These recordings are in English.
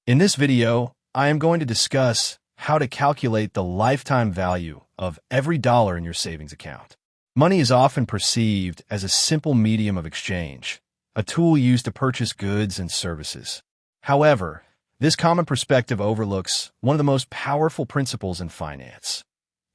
In this video, I am going to discuss how to calculate the lifetime value of every dollar in your savings account. Money is often perceived as a simple medium of exchange, a tool used to purchase goods and services. However, this common perspective overlooks one of the most powerful principles in finance.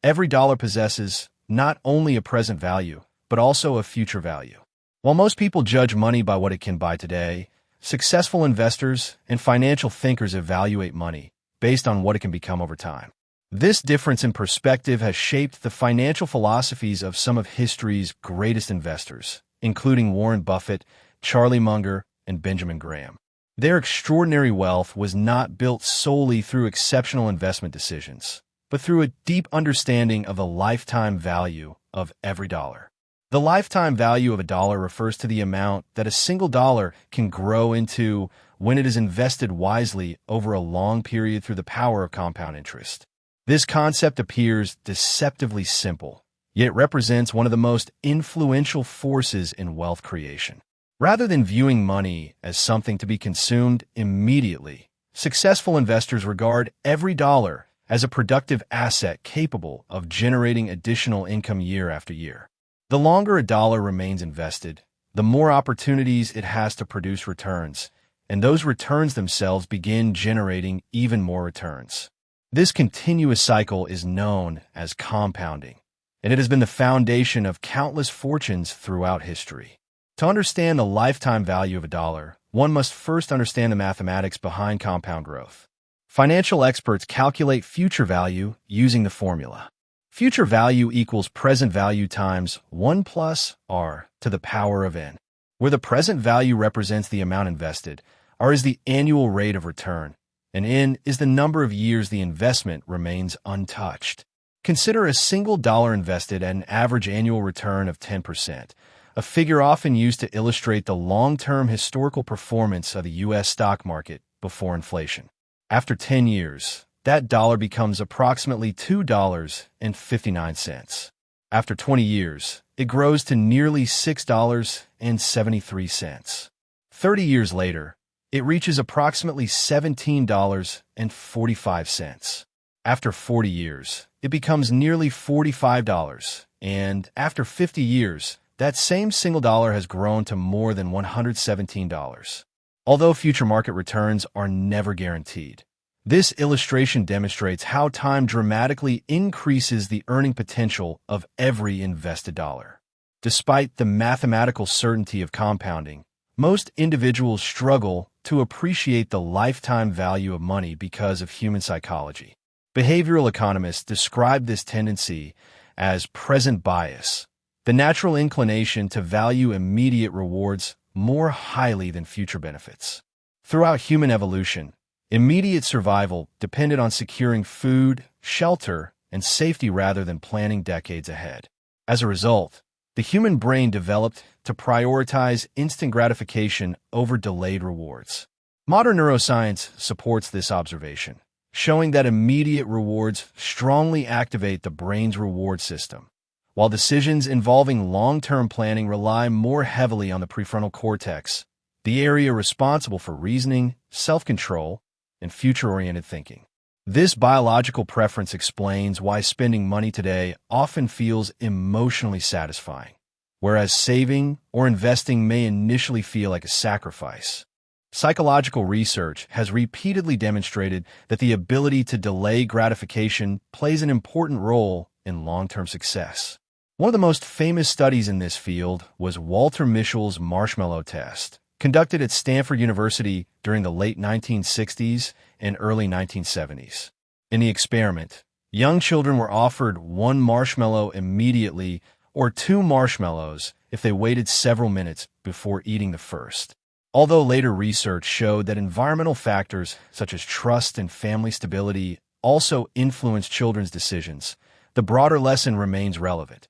Every dollar possesses not only a present value, but also a future value. While most people judge money by what it can buy today, successful investors and financial thinkers evaluate money based on what it can become over time. This difference in perspective has shaped the financial philosophies of some of history's greatest investors, including Warren Buffett, Charlie Munger, and Benjamin Graham. Their extraordinary wealth was not built solely through exceptional investment decisions, but through a deep understanding of the lifetime value of every dollar. The lifetime value of a dollar refers to the amount that a single dollar can grow into when it is invested wisely over a long period through the power of compound interest. This concept appears deceptively simple, yet represents one of the most influential forces in wealth creation. Rather than viewing money as something to be consumed immediately, successful investors regard every dollar as a productive asset capable of generating additional income year after year. The longer a dollar remains invested, the more opportunities it has to produce returns, and those returns themselves begin generating even more returns. This continuous cycle is known as compounding, and it has been the foundation of countless fortunes throughout history. To understand the lifetime value of a dollar, one must first understand the mathematics behind compound growth. Financial experts calculate future value using the formula. Future value equals present value times 1 plus r to the power of n, where the present value represents the amount invested, r is the annual rate of return, and n is the number of years the investment remains untouched. Consider a single dollar invested at an average annual return of 10%, a figure often used to illustrate the long-term historical performance of the U.S. stock market before inflation. After 10 years, that dollar becomes approximately $2.59. After 20 years, it grows to nearly $6.73. 30 years later, it reaches approximately $17.45. After 40 years, it becomes nearly $45, and after 50 years, that same single dollar has grown to more than $117. Although future market returns are never guaranteed, this illustration demonstrates how time dramatically increases the earning potential of every invested dollar. Despite the mathematical certainty of compounding, most individuals struggle to appreciate the lifetime value of money because of human psychology. Behavioral economists describe this tendency as present bias, the natural inclination to value immediate rewards more highly than future benefits. Throughout human evolution, immediate survival depended on securing food, shelter, and safety rather than planning decades ahead. As a result, the human brain developed to prioritize instant gratification over delayed rewards. Modern neuroscience supports this observation, showing that immediate rewards strongly activate the brain's reward system, while decisions involving long-term planning rely more heavily on the prefrontal cortex, the area responsible for reasoning, self-control, and future-oriented thinking. This biological preference explains why spending money today often feels emotionally satisfying, whereas saving or investing may initially feel like a sacrifice. Psychological research has repeatedly demonstrated that the ability to delay gratification plays an important role in long-term success. One of the most famous studies in this field was Walter Mischel's marshmallow test, conducted at Stanford University during the late 1960s and early 1970s. In the experiment, young children were offered 1 marshmallow immediately or 2 marshmallows if they waited several minutes before eating the first. Although later research showed that environmental factors such as trust and family stability also influence children's decisions, the broader lesson remains relevant.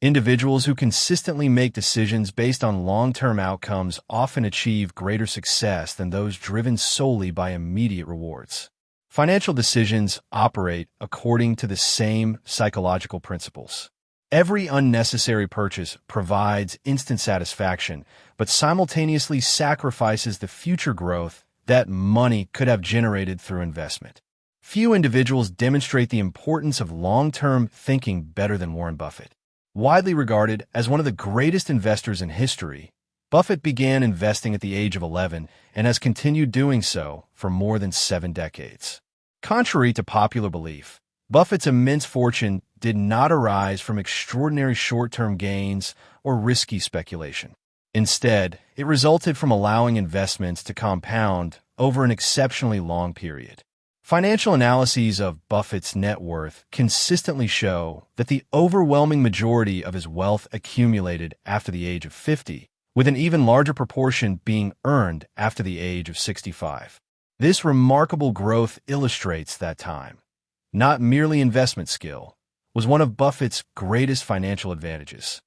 Individuals who consistently make decisions based on long-term outcomes often achieve greater success than those driven solely by immediate rewards. Financial decisions operate according to the same psychological principles. Every unnecessary purchase provides instant satisfaction, but simultaneously sacrifices the future growth that money could have generated through investment. Few individuals demonstrate the importance of long-term thinking better than Warren Buffett. Widely regarded as one of the greatest investors in history, Buffett began investing at the age of 11 and has continued doing so for more than 7 decades. Contrary to popular belief, Buffett's immense fortune did not arise from extraordinary short-term gains or risky speculation. Instead, it resulted from allowing investments to compound over an exceptionally long period. Financial analyses of Buffett's net worth consistently show that the overwhelming majority of his wealth accumulated after the age of 50, with an even larger proportion being earned after the age of 65. This remarkable growth illustrates that time, not merely investment skill, was one of Buffett's greatest financial advantages.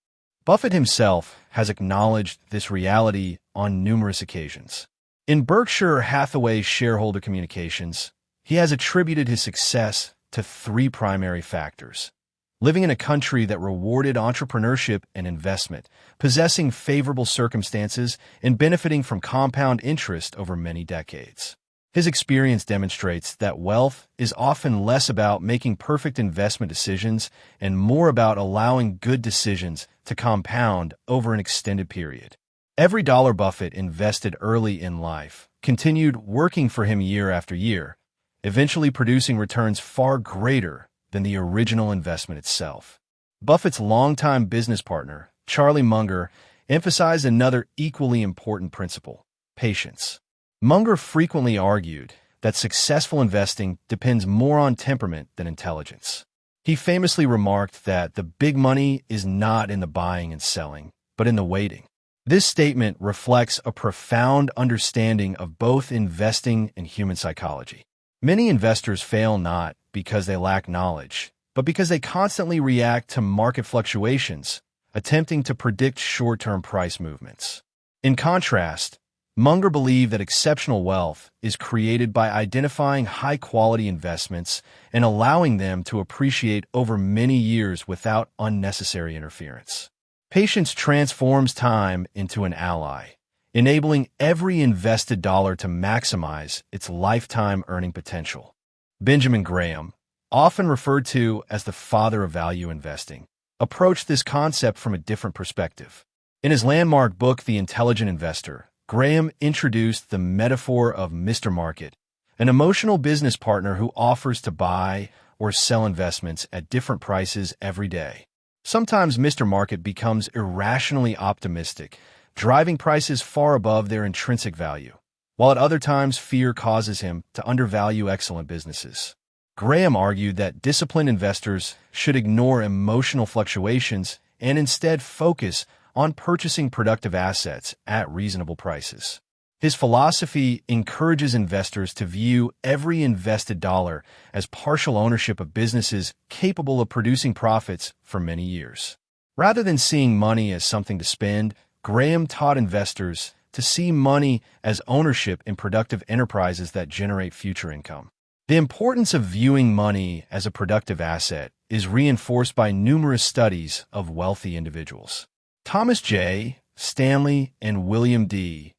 Buffett himself has acknowledged this reality on numerous occasions. In Berkshire Hathaway's shareholder communications, he has attributed his success to 3 primary factors: living in a country that rewarded entrepreneurship and investment, possessing favorable circumstances, and benefiting from compound interest over many decades. His experience demonstrates that wealth is often less about making perfect investment decisions and more about allowing good decisions to compound over an extended period. Every dollar Buffett invested early in life continued working for him year after year, eventually producing returns far greater than the original investment itself. Buffett's longtime business partner, Charlie Munger, emphasized another equally important principle: patience. Munger frequently argued that successful investing depends more on temperament than intelligence. He famously remarked that the big money is not in the buying and selling, but in the waiting. This statement reflects a profound understanding of both investing and human psychology. Many investors fail not because they lack knowledge, but because they constantly react to market fluctuations, attempting to predict short-term price movements. In contrast, Munger believed that exceptional wealth is created by identifying high-quality investments and allowing them to appreciate over many years without unnecessary interference. Patience transforms time into an ally, enabling every invested dollar to maximize its lifetime earning potential. Benjamin Graham, often referred to as the father of value investing, approached this concept from a different perspective. In his landmark book, The Intelligent Investor, Graham introduced the metaphor of Mr. Market, an emotional business partner who offers to buy or sell investments at different prices every day. Sometimes Mr. Market becomes irrationally optimistic, driving prices far above their intrinsic value, while at other times fear causes him to undervalue excellent businesses. Graham argued that disciplined investors should ignore emotional fluctuations and instead focus on purchasing productive assets at reasonable prices. His philosophy encourages investors to view every invested dollar as partial ownership of businesses capable of producing profits for many years. Rather than seeing money as something to spend, Graham taught investors to see money as ownership in productive enterprises that generate future income. The importance of viewing money as a productive asset is reinforced by numerous studies of wealthy individuals. Thomas J. Stanley and William D.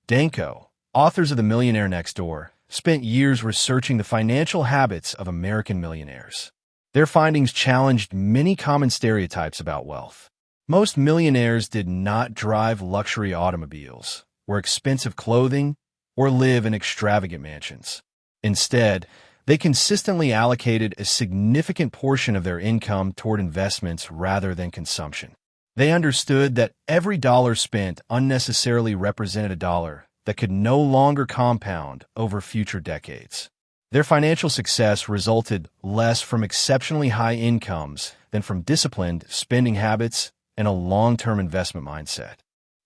Danko, authors of The Millionaire Next Door, spent years researching the financial habits of American millionaires. Their findings challenged many common stereotypes about wealth. Most millionaires did not drive luxury automobiles, wear expensive clothing, or live in extravagant mansions. Instead, they consistently allocated a significant portion of their income toward investments rather than consumption. They understood that every dollar spent unnecessarily represented a dollar that could no longer compound over future decades. Their financial success resulted less from exceptionally high incomes than from disciplined spending habits and a long-term investment mindset.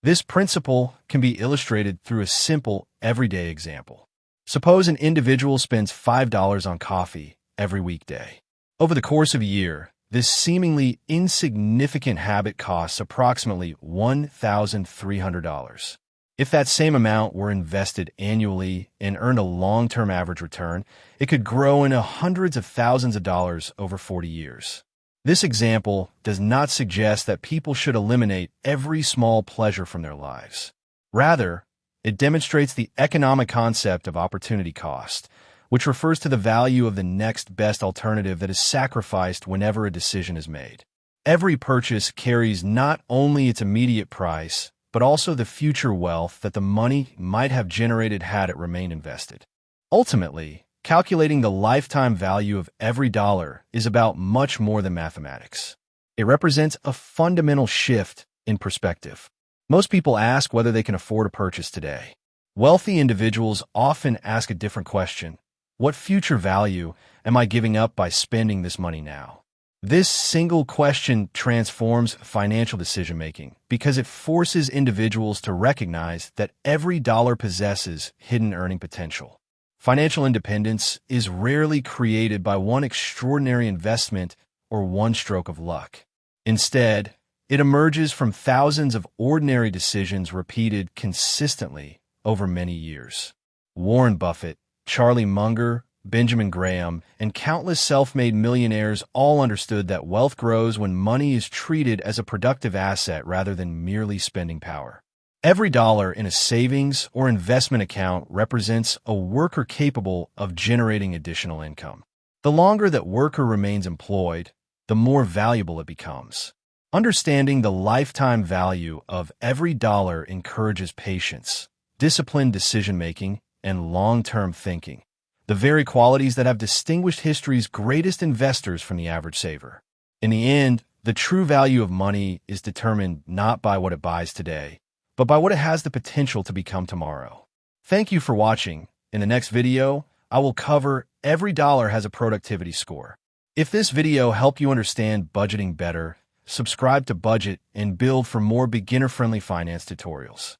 This principle can be illustrated through a simple, everyday example. Suppose an individual spends $5 on coffee every weekday. Over the course of a year, this seemingly insignificant habit costs approximately $1,300. If that same amount were invested annually and earned a long-term average return, it could grow into hundreds of thousands of dollars over 40 years. This example does not suggest that people should eliminate every small pleasure from their lives. Rather, It demonstrates the economic concept of opportunity cost, which refers to the value of the next best alternative that is sacrificed whenever a decision is made. Every purchase carries not only its immediate price, but also the future wealth that the money might have generated had it remained invested. Ultimately, calculating the lifetime value of every dollar is about much more than mathematics. It represents a fundamental shift in perspective. Most people ask whether they can afford a purchase today. Wealthy individuals often ask a different question: what future value am I giving up by spending this money now? This single question transforms financial decision-making because it forces individuals to recognize that every dollar possesses hidden earning potential. Financial independence is rarely created by one extraordinary investment or one stroke of luck. Instead, it emerges from thousands of ordinary decisions repeated consistently over many years. Warren Buffett, Charlie Munger, Benjamin Graham, and countless self-made millionaires all understood that wealth grows when money is treated as a productive asset rather than merely spending power. Every dollar in a savings or investment account represents a worker capable of generating additional income. The longer that worker remains employed, the more valuable it becomes. Understanding the lifetime value of every dollar encourages patience, disciplined decision-making, and long-term thinking, the very qualities that have distinguished history's greatest investors from the average saver. In the end, the true value of money is determined not by what it buys today, but by what it has the potential to become tomorrow. Thank you for watching. In the next video, I will cover every dollar has a productivity score. If this video helped you understand budgeting better, subscribe to Budget and Build for more beginner-friendly finance tutorials.